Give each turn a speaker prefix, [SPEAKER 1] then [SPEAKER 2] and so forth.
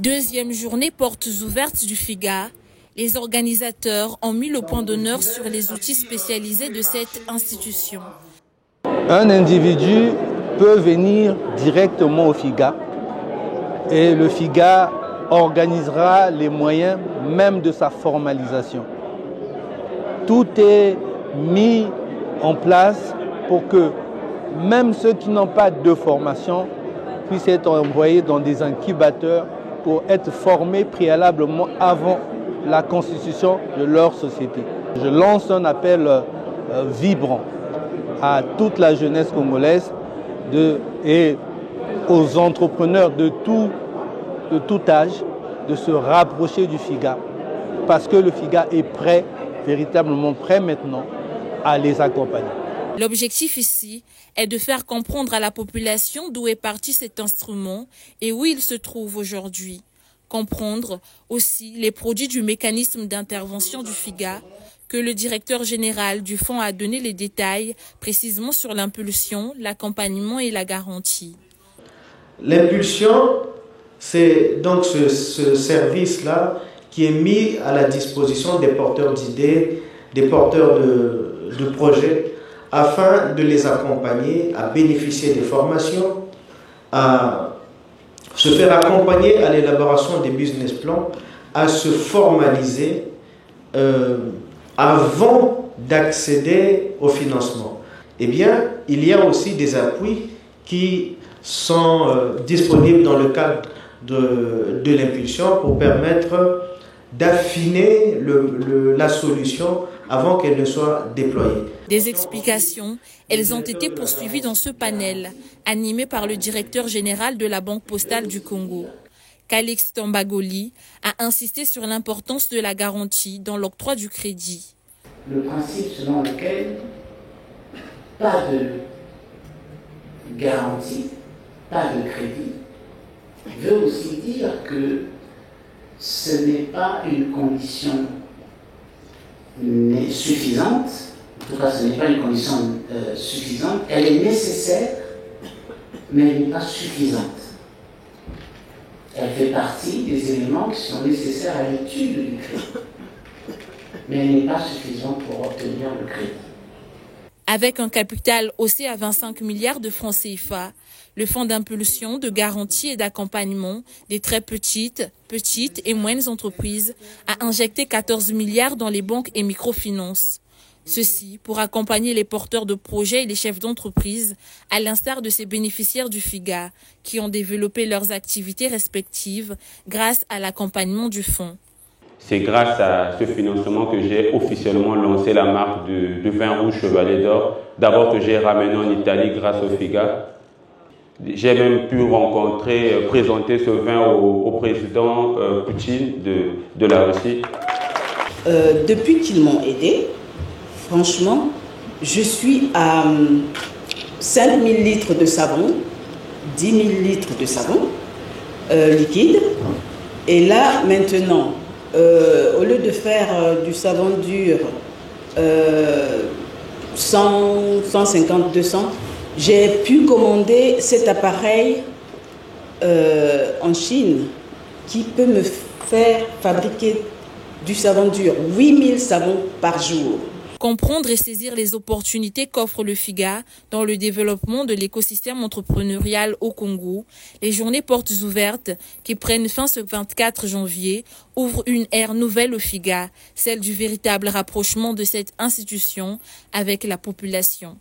[SPEAKER 1] Deuxième journée portes ouvertes du FIGA. Les organisateurs ont mis le point d'honneur sur les outils spécialisés de cette institution.
[SPEAKER 2] Un individu peut venir directement au FIGA et le FIGA organisera les moyens même de sa formalisation. Tout est mis en place pour que même ceux qui n'ont pas de formation puissent être envoyés dans des incubateurs pour être formés préalablement avant la constitution de leur société. Je lance un appel vibrant à toute la jeunesse congolaise et aux entrepreneurs de tout âge de se rapprocher du FIGA parce que le FIGA est prêt, véritablement prêt maintenant à les accompagner.
[SPEAKER 1] L'objectif ici est de faire comprendre à la population d'où est parti cet instrument et où il se trouve aujourd'hui. Comprendre aussi les produits du mécanisme d'intervention du FIGA que le directeur général du fonds a donné les détails précisément sur l'impulsion, l'accompagnement et la garantie.
[SPEAKER 3] L'impulsion, c'est donc ce service-là qui est mis à la disposition des porteurs d'idées, des porteurs de projets, afin de les accompagner à bénéficier des formations, à se faire accompagner à l'élaboration des business plans, à se formaliser avant d'accéder au financement. Eh bien, il y a aussi des appuis qui sont disponibles dans le cadre de l'impulsion pour permettre d'affiner la solution avant qu'elle ne soit déployée.
[SPEAKER 1] Des explications, elles ont été poursuivies dans ce panel, animé par le directeur général de la Banque postale du Congo. Calixte Mbagoli a insisté sur l'importance de la garantie dans l'octroi du crédit.
[SPEAKER 4] Le principe selon lequel pas de garantie, pas de crédit, veut aussi dire que ce n'est pas une condition suffisante, en tout cas ce n'est pas une condition suffisante, elle est nécessaire, mais elle n'est pas suffisante. Elle fait partie des éléments qui sont nécessaires à l'étude du crédit, mais elle n'est pas suffisante pour obtenir le crédit.
[SPEAKER 1] Avec un capital haussé à 25 milliards de francs CFA, le fonds d'impulsion, de garantie et d'accompagnement des très petites et moyennes entreprises a injecté 14 milliards dans les banques et microfinances. Ceci pour accompagner les porteurs de projets et les chefs d'entreprise, à l'instar de ces bénéficiaires du FIGA, qui ont développé leurs activités respectives grâce à l'accompagnement du fonds.
[SPEAKER 5] C'est grâce à ce financement que j'ai officiellement lancé la marque de vin rouge Chevalet d'Or. D'abord que j'ai ramené en Italie grâce au FIGA. J'ai même pu présenter ce vin au président Poutine de la Russie.
[SPEAKER 6] Depuis qu'ils m'ont aidé, franchement, je suis à 5 000 litres de savon, 10 000 litres de savon liquide. Et là, maintenant, au lieu de faire du savon dur 100, 150, 200, j'ai pu commander cet appareil en Chine qui peut me faire fabriquer du savon dur, 8000 savons par jour.
[SPEAKER 1] Comprendre et saisir les opportunités qu'offre le FIGA dans le développement de l'écosystème entrepreneurial au Congo, les journées portes ouvertes qui prennent fin ce 24 janvier ouvrent une ère nouvelle au FIGA, celle du véritable rapprochement de cette institution avec la population.